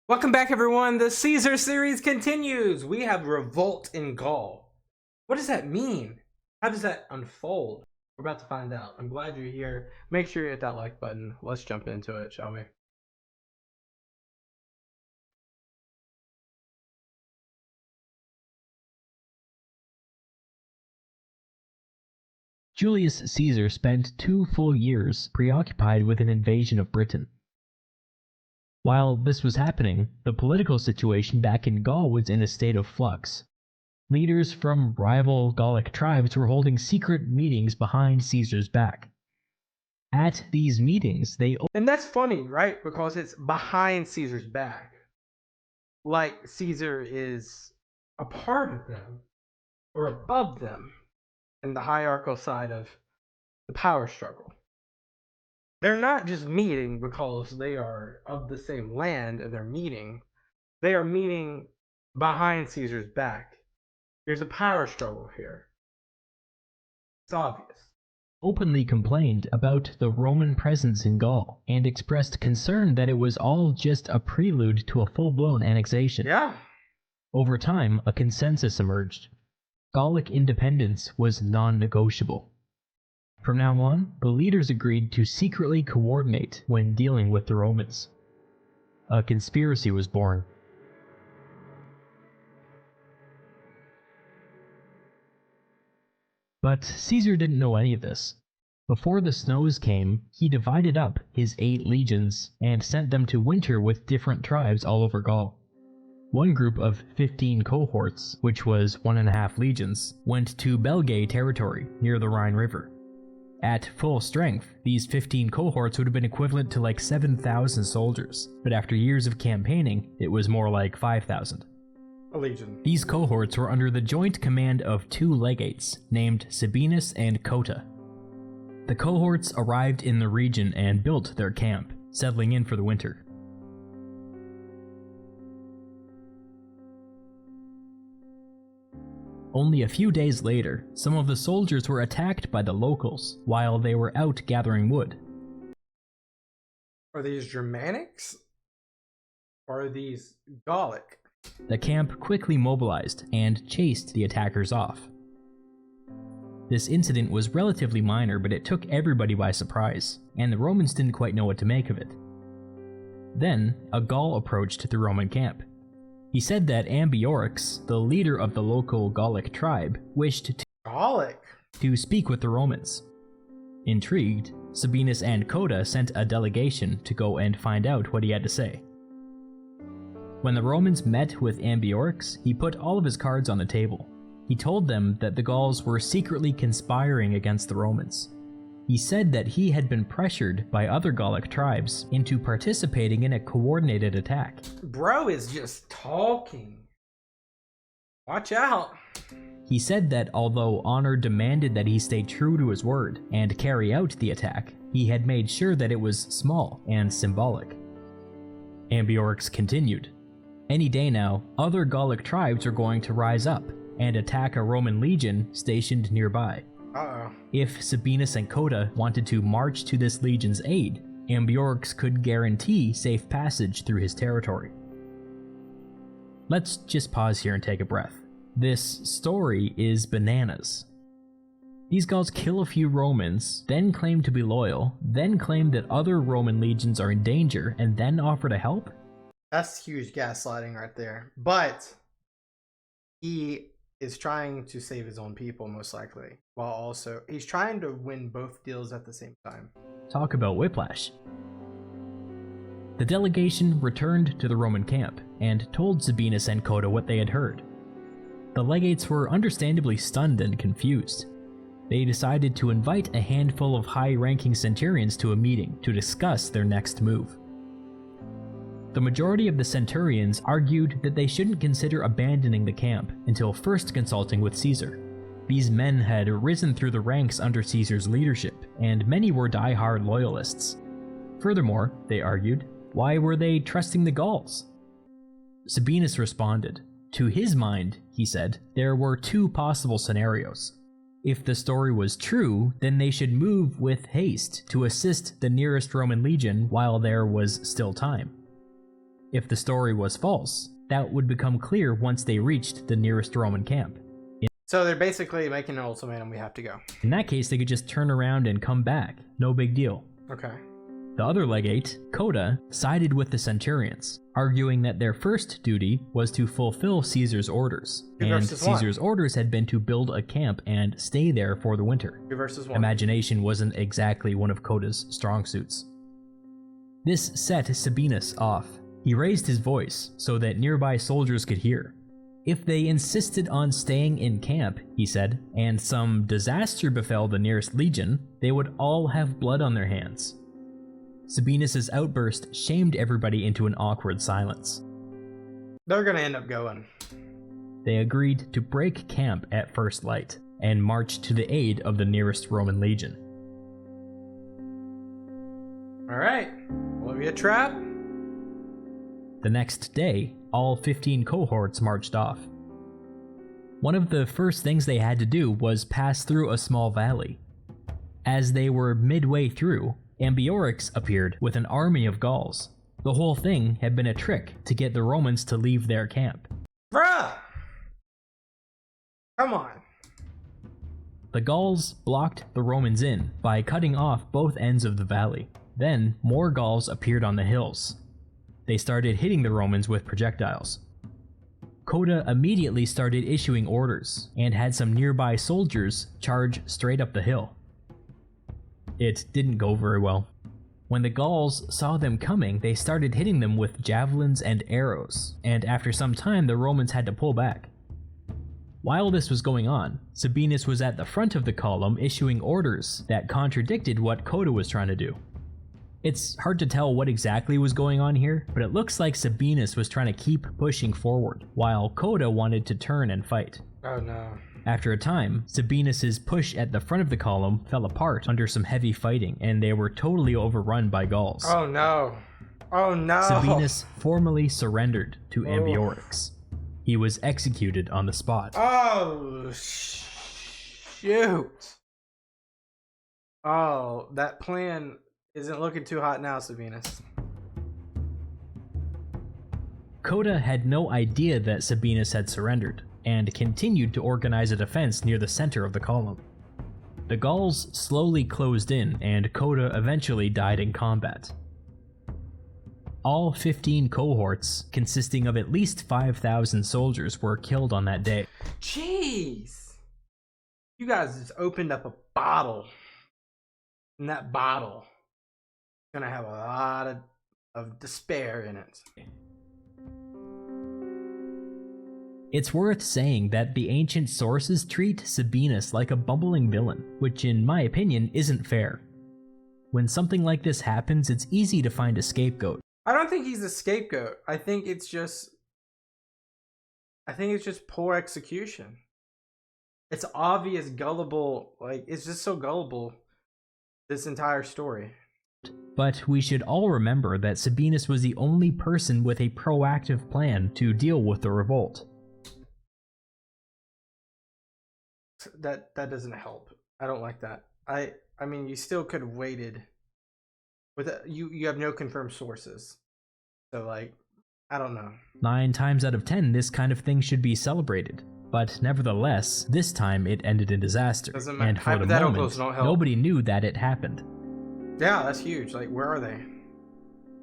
Welcome back, everyone. The Caesar series continues. We have revolt in Gaul. What does that mean? How does that unfold? We're about to find out. I'm glad you're here. Make sure you hit that like button. Let's jump into it, shall we? Julius Caesar spent 2 full years preoccupied with an invasion of Britain. While this was happening, the political situation back in Gaul was in a state of flux. Leaders from rival Gallic tribes were holding secret meetings behind Caesar's back. At these meetings, And that's funny, right? Because it's behind Caesar's back. Like Caesar is a part of them or above them in the hierarchical side of the power struggle. They're not just meeting because they are of the same land and they're meeting. They are meeting behind Caesar's back. There's a power struggle here. It's obvious. openly complained about the Roman presence in Gaul and expressed concern that it was all just a prelude to a full-blown annexation. Yeah. Over time, a consensus emerged. Gallic independence was non-negotiable. From now on, the leaders agreed to secretly coordinate when dealing with the Romans. A conspiracy was born. But Caesar didn't know any of this. Before the snows came, he divided up his 8 legions and sent them to winter with different tribes all over Gaul. One group of 15 cohorts, which was 1.5 legions, went to Belgae territory near the Rhine River. At full strength, these 15 cohorts would have been equivalent to like 7,000 soldiers, but after years of campaigning, it was more like 5,000. A legion. These cohorts were under the joint command of 2 legates, named Sabinus and Cotta. The cohorts arrived in the region and built their camp, settling in for the winter. Only a few days later, some of the soldiers were attacked by the locals while they were out gathering wood. Are these Germanics? Or are these Gallic? The camp quickly mobilized and chased the attackers off. This incident was relatively minor, but it took everybody by surprise, and the Romans didn't quite know what to make of it. Then, a Gaul approached the Roman camp. He said that Eburones, the leader of the local Gallic tribe, wished to speak with the Romans. Intrigued, Sabinus and Cotta sent a delegation to go and find out what he had to say. When the Romans met with Eburones, he put all of his cards on the table. He told them that the Gauls were secretly conspiring against the Romans. He said that he had been pressured by other Gallic tribes into participating in a coordinated attack. Bro is just talking. Watch out. He said that although honor demanded that he stay true to his word and carry out the attack, he had made sure that it was small and symbolic. Eburones continued. Any day now, other Gallic tribes are going to rise up and attack a Roman legion stationed nearby. If Sabinus and Cotta wanted to march to this legion's aid, Eburones could guarantee safe passage through his territory. Let's just pause here and take a breath. This story is bananas. These Gauls kill a few Romans, then claim to be loyal, then claim that other Roman legions are in danger, and then offer to help? That's huge gaslighting right there. But he is trying to save his own people, most likely, while also he's trying to win both deals at the same time. Talk about whiplash. The delegation returned to the Roman camp and told Sabinus and Cotta what they had heard. The legates were understandably stunned and confused. They decided to invite a handful of high-ranking centurions to a meeting to discuss their next move. The majority of the centurions argued that they shouldn't consider abandoning the camp until first consulting with Caesar. These men had risen through the ranks under Caesar's leadership, and many were die-hard loyalists. Furthermore, they argued, why were they trusting the Gauls? Sabinus responded. To his mind, he said, there were 2 possible scenarios. If the story was true, then they should move with haste to assist the nearest Roman legion while there was still time. If the story was false, that would become clear once they reached the nearest Roman camp. So they're basically making an ultimatum, we have to go. In that case, they could just turn around and come back. No big deal. Okay. The other legate, Coda, sided with the centurions, arguing that their first duty was to fulfill Caesar's orders, and Caesar's orders had been to build a camp and stay there for the winter. 2 versus 1. Imagination wasn't exactly one of Coda's strong suits. This set Sabinus off. He raised his voice so that nearby soldiers could hear. If they insisted on staying in camp, he said, and some disaster befell the nearest legion, they would all have blood on their hands. Sabinus's outburst shamed everybody into an awkward silence. They're gonna end up going. They agreed to break camp at first light and march to the aid of the nearest Roman legion. Alright, will it be a trap? The next day, all 15 cohorts marched off. One of the first things they had to do was pass through a small valley. As they were midway through, Eburones appeared with an army of Gauls. The whole thing had been a trick to get the Romans to leave their camp. Bruh! Come on. The Gauls blocked the Romans in by cutting off both ends of the valley. Then, more Gauls appeared on the hills. They started hitting the Romans with projectiles. Coda immediately started issuing orders, and had some nearby soldiers charge straight up the hill. It didn't go very well. When the Gauls saw them coming, they started hitting them with javelins and arrows, and after some time the Romans had to pull back. While this was going on, Sabinus was at the front of the column issuing orders that contradicted what Coda was trying to do. It's hard to tell what exactly was going on here, but it looks like Sabinus was trying to keep pushing forward, while Coda wanted to turn and fight. Oh no. After a time, Sabinus's push at the front of the column fell apart under some heavy fighting, and they were totally overrun by Gauls. Oh no. Oh no. Sabinus formally surrendered to Eburones. He was executed on the spot. Oh shoot. Oh, that plan isn't looking too hot now, Sabinus. Coda had no idea that Sabinus had surrendered, and continued to organize a defense near the center of the column. The Gauls slowly closed in, and Coda eventually died in combat. All 15 cohorts, consisting of at least 5,000 soldiers, were killed on that day. Jeez! You guys just opened up a bottle. And that bottle is gonna have a lot of despair in it. It's worth saying that the ancient sources treat Sabinus like a bumbling villain, which in my opinion isn't fair. When something like this happens, it's easy to find a scapegoat. I don't think he's a scapegoat. I think it's just poor execution. It's obvious gullible, like it's just so gullible, this entire story. But we should all remember that Sabinus was the only person with a proactive plan to deal with the revolt. That doesn't help. I don't like that. I mean, you still could have waited. With you have no confirmed sources, so like, I don't know. 9 times out of 10, this kind of thing should be celebrated. But nevertheless, this time it ended in disaster. Doesn't matter. And for the moment, nobody knew that it happened. Yeah, that's huge. Like, where are they?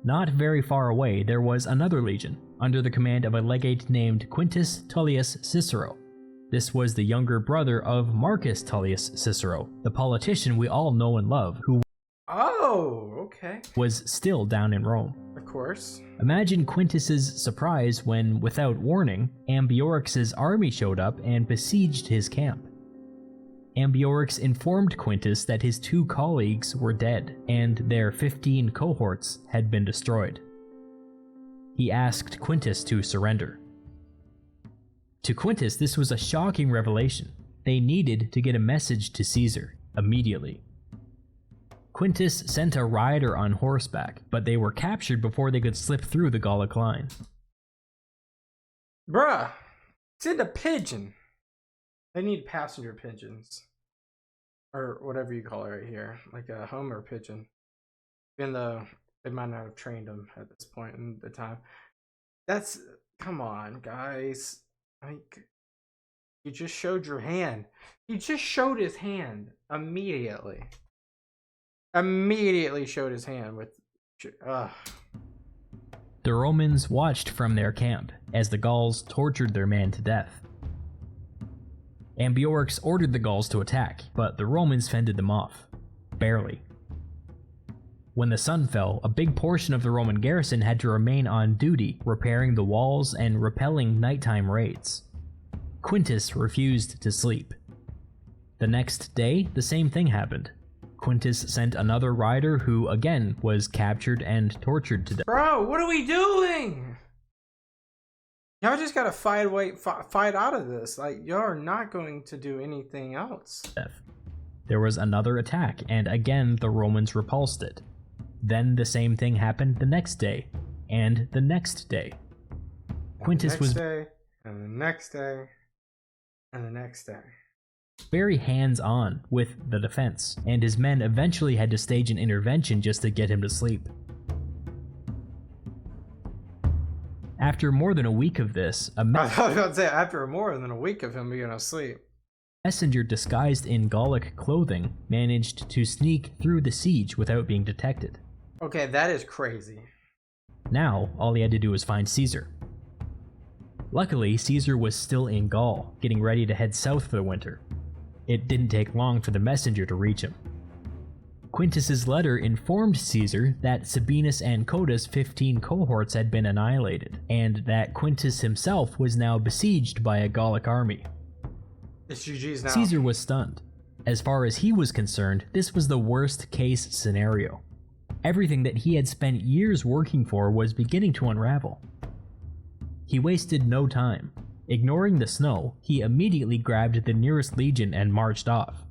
Not very far away, there was another legion, under the command of a legate named Quintus Tullius Cicero. This was the younger brother of Marcus Tullius Cicero, the politician we all know and love, who was still down in Rome. Of course. Imagine Quintus's surprise when, without warning, Eburones' army showed up and besieged his camp. Eburones informed Quintus that his 2 colleagues were dead, and their 15 cohorts had been destroyed. He asked Quintus to surrender. To Quintus, this was a shocking revelation. They needed to get a message to Caesar, immediately. Quintus sent a rider on horseback, but they were captured before they could slip through the Gallic line. Bruh, send a pigeon. They need passenger pigeons. Or whatever you call it right here. Like a Homer pigeon. Even though they might not have trained them at this point in the time. That's, come on, guys. Like, you just showed your hand. He just showed his hand immediately. Immediately showed his hand with. The Romans watched from their camp as the Gauls tortured their man to death. Ambiorix ordered the Gauls to attack, but the Romans fended them off. Barely. When the sun fell, a big portion of the Roman garrison had to remain on duty, repairing the walls and repelling nighttime raids. Quintus refused to sleep. The next day, the same thing happened. Quintus sent another rider who, again, was captured and tortured to death. Bro, what are we doing? Y'all just gotta fight out of this. Like, y'all are not going to do anything else. There was another attack, and again the Romans repulsed it. Then the same thing happened the next day, and the next day. Quintus was day, and the next day, and the next day. Very hands-on with the defense, and his men eventually had to stage an intervention just to get him to sleep. After more than a week of this, I was about to say, after more than a week of him being asleep, messenger disguised in Gallic clothing managed to sneak through the siege without being detected. Okay, that is crazy. Now, all he had to do was find Caesar. Luckily, Caesar was still in Gaul, getting ready to head south for the winter. It didn't take long for the messenger to reach him. Quintus's letter informed Caesar that Sabinus and Coda's 15 cohorts had been annihilated, and that Quintus himself was now besieged by a Gallic army. It's GG's now. Caesar was stunned. As far as he was concerned, this was the worst case scenario. Everything that he had spent years working for was beginning to unravel. He wasted no time. Ignoring the snow, he immediately grabbed the nearest legion and marched off.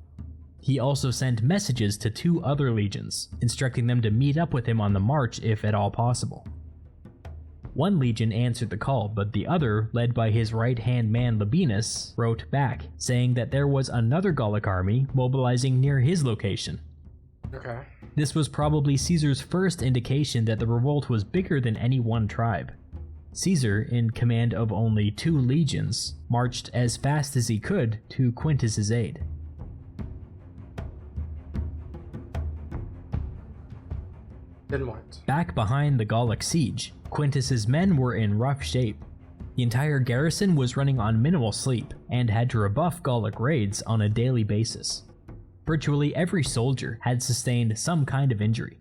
He also sent messages to 2 other legions, instructing them to meet up with him on the march if at all possible. One legion answered the call, but the other, led by his right-hand man Labienus, wrote back, saying that there was another Gallic army mobilizing near his location. Okay. This was probably Caesar's first indication that the revolt was bigger than any one tribe. Caesar, in command of only 2 legions, marched as fast as he could to Quintus's aid. Then what? Back behind the Gallic siege, Quintus's men were in rough shape. The entire garrison was running on minimal sleep, and had to rebuff Gallic raids on a daily basis. Virtually every soldier had sustained some kind of injury.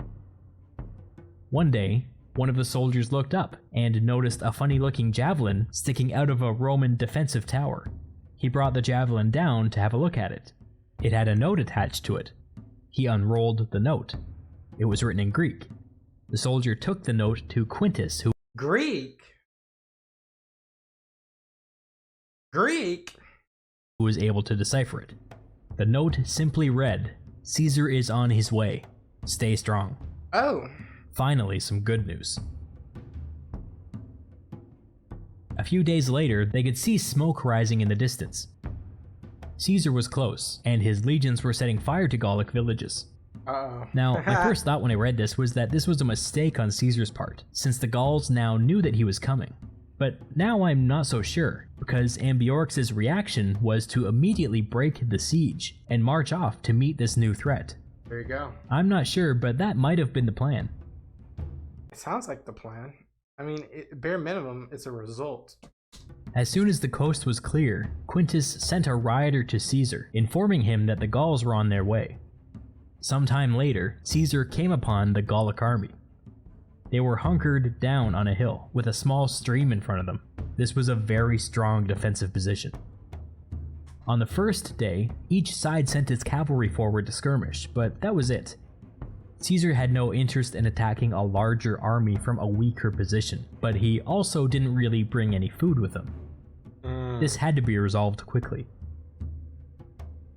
One day, one of the soldiers looked up and noticed a funny-looking javelin sticking out of a Roman defensive tower. He brought the javelin down to have a look at it. It had a note attached to it. He unrolled the note. It was written in Greek. The soldier took the note to Quintus, who Greek? was able to decipher it. The note simply read, "Caesar is on his way. Stay strong." Oh. Finally, some good news. A few days later, they could see smoke rising in the distance. Caesar was close, and his legions were setting fire to Gallic villages. Uh-oh. Now, my first thought when I read this was that this was a mistake on Caesar's part, since the Gauls now knew that he was coming. But now I'm not so sure, because Ambiorix's reaction was to immediately break the siege and march off to meet this new threat. There you go. I'm not sure, but that might have been the plan. It sounds like the plan. I mean, bare minimum, it's a result. As soon as the coast was clear, Quintus sent a rider to Caesar, informing him that the Gauls were on their way. Sometime later, Caesar came upon the Gallic army. They were hunkered down on a hill, with a small stream in front of them. This was a very strong defensive position. On the first day, each side sent its cavalry forward to skirmish, but that was it. Caesar had no interest in attacking a larger army from a weaker position, but he also didn't really bring any food with him. This had to be resolved quickly.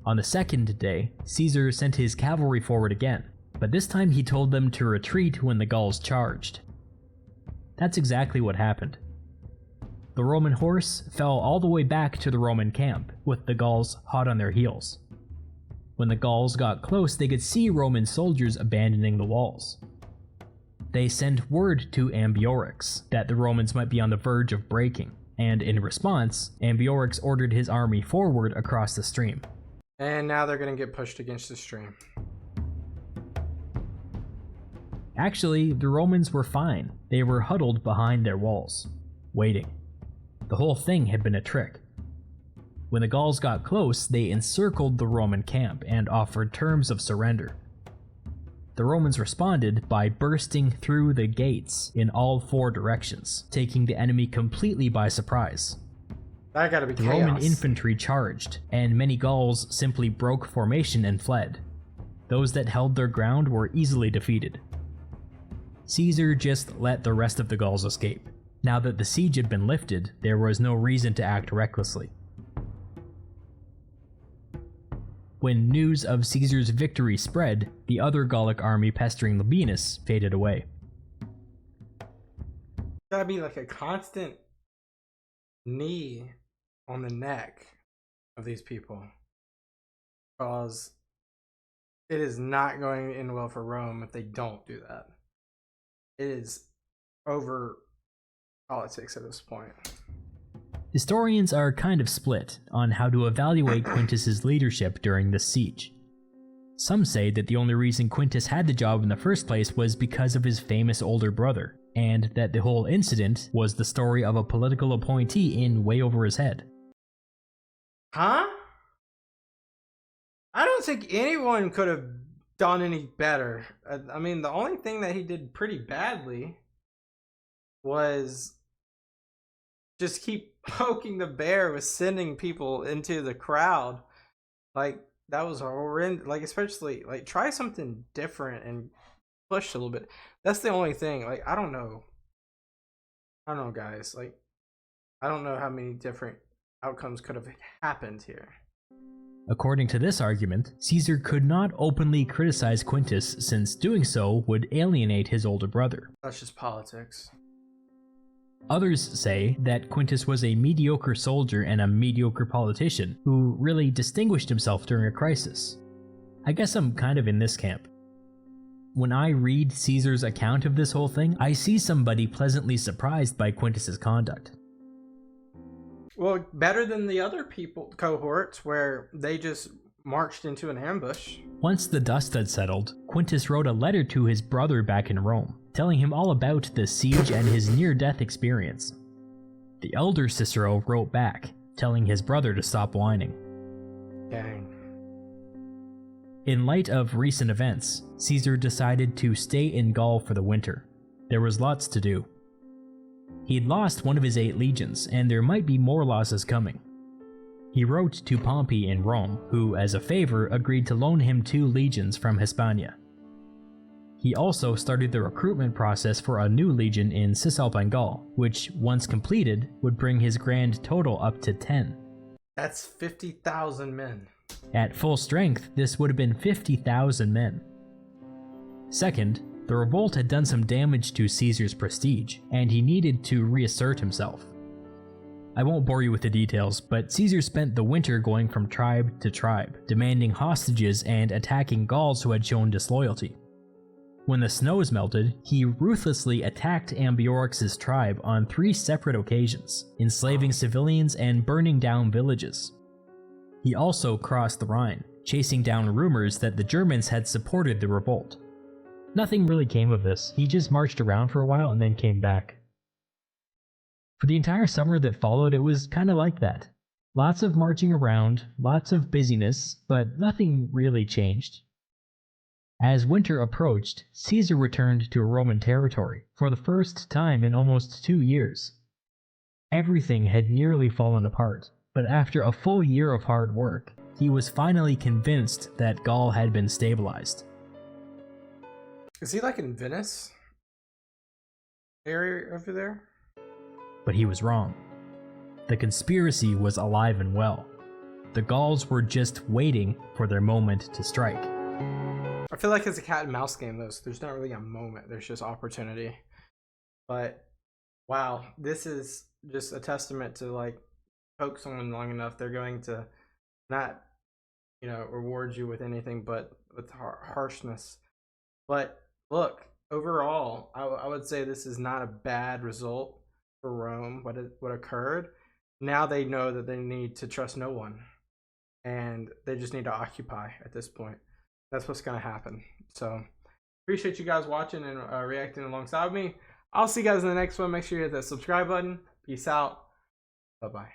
On the second day, Caesar sent his cavalry forward again, but this time he told them to retreat when the Gauls charged. That's exactly what happened. The Roman horse fell all the way back to the Roman camp, with the Gauls hot on their heels. When the Gauls got close, they could see Roman soldiers abandoning the walls. they send word to Eburones that the Romans might be on the verge of breaking, and in response, Eburones ordered his army forward across the stream. And now they're going to get pushed against the stream. Actually, the Romans were fine. They were huddled behind their walls, waiting. The whole thing had been a trick. When the Gauls got close, they encircled the Roman camp and offered terms of surrender. The Romans responded by bursting through the gates in all 4 directions, taking the enemy completely by surprise. That gotta be The chaos. Roman infantry charged, and many Gauls simply broke formation and fled. Those that held their ground were easily defeated. Caesar just let the rest of the Gauls escape. Now that the siege had been lifted, there was no reason to act recklessly. When news of Caesar's victory spread, the other Gallic army pestering Labienus faded away. Gotta be like a constant knee on the neck of these people, because it is not going to end well for Rome if they don't do that. It is over politics at this point. Historians are kind of split on how to evaluate Quintus's leadership during this siege. Some say that the only reason Quintus had the job in the first place was because of his famous older brother, and that the whole incident was the story of a political appointee in way over his head. Huh? I don't think anyone could have done any better. I mean, the only thing that he did pretty badly was just keep poking the bear with sending people into the crowd. Like, that was horrendous. Like, especially, like, try something different and push a little bit. That's the only thing. Like, I don't know, guys. Like, I don't know how many different outcomes could have happened here. According to this argument, Caesar could not openly criticize Quintus since doing so would alienate his older brother. That's just politics. Others say that Quintus was a mediocre soldier and a mediocre politician who really distinguished himself during a crisis. I guess I'm kind of in this camp. When I read Caesar's account of this whole thing, I see somebody pleasantly surprised by Quintus's conduct. Well, better than the other cohorts where they just marched into an ambush. Once the dust had settled, Quintus wrote a letter to his brother back in Rome, telling him all about the siege and his near-death experience. The elder Cicero wrote back, telling his brother to stop whining. Dang. In light of recent events, Caesar decided to stay in Gaul for the winter. There was lots to do. He'd lost one of his 8 legions, and there might be more losses coming. He wrote to Pompey in Rome, who, as a favor, agreed to loan him 2 legions from Hispania. He also started the recruitment process for a new legion in Cisalpine Gaul, which, once completed, would bring his grand total up to 10. That's 50,000 men. At full strength, this would have been 50,000 men. Second, the revolt had done some damage to Caesar's prestige, and he needed to reassert himself. I won't bore you with the details, but Caesar spent the winter going from tribe to tribe, demanding hostages and attacking Gauls who had shown disloyalty. When the snows melted, he ruthlessly attacked Eburones' tribe on 3 separate occasions, enslaving civilians and burning down villages. He also crossed the Rhine, chasing down rumors that the Germans had supported the revolt. Nothing really came of this. He just marched around for a while and then came back. For the entire summer that followed, it was kind of like that. Lots of marching around, lots of busyness, but nothing really changed. As winter approached, Caesar returned to Roman territory for the first time in almost 2 years. Everything had nearly fallen apart, but after a full year of hard work, he was finally convinced that Gaul had been stabilized. Is he like in Venice area over there? But he was wrong. The conspiracy was alive and well. The Gauls were just waiting for their moment to strike. I feel like it's a cat and mouse game though, so there's not really a moment, there's just opportunity. But wow, this is just a testament to, like, poke someone long enough, they're going to not, reward you with anything but with harshness. But look, overall, I would say this is not a bad result for Rome. What occurred? Now they know that they need to trust no one, and they just need to occupy at this point. That's what's going to happen. So appreciate you guys watching and reacting alongside me. I'll see you guys in the next one. Make sure you hit that subscribe button. Peace out. Bye bye.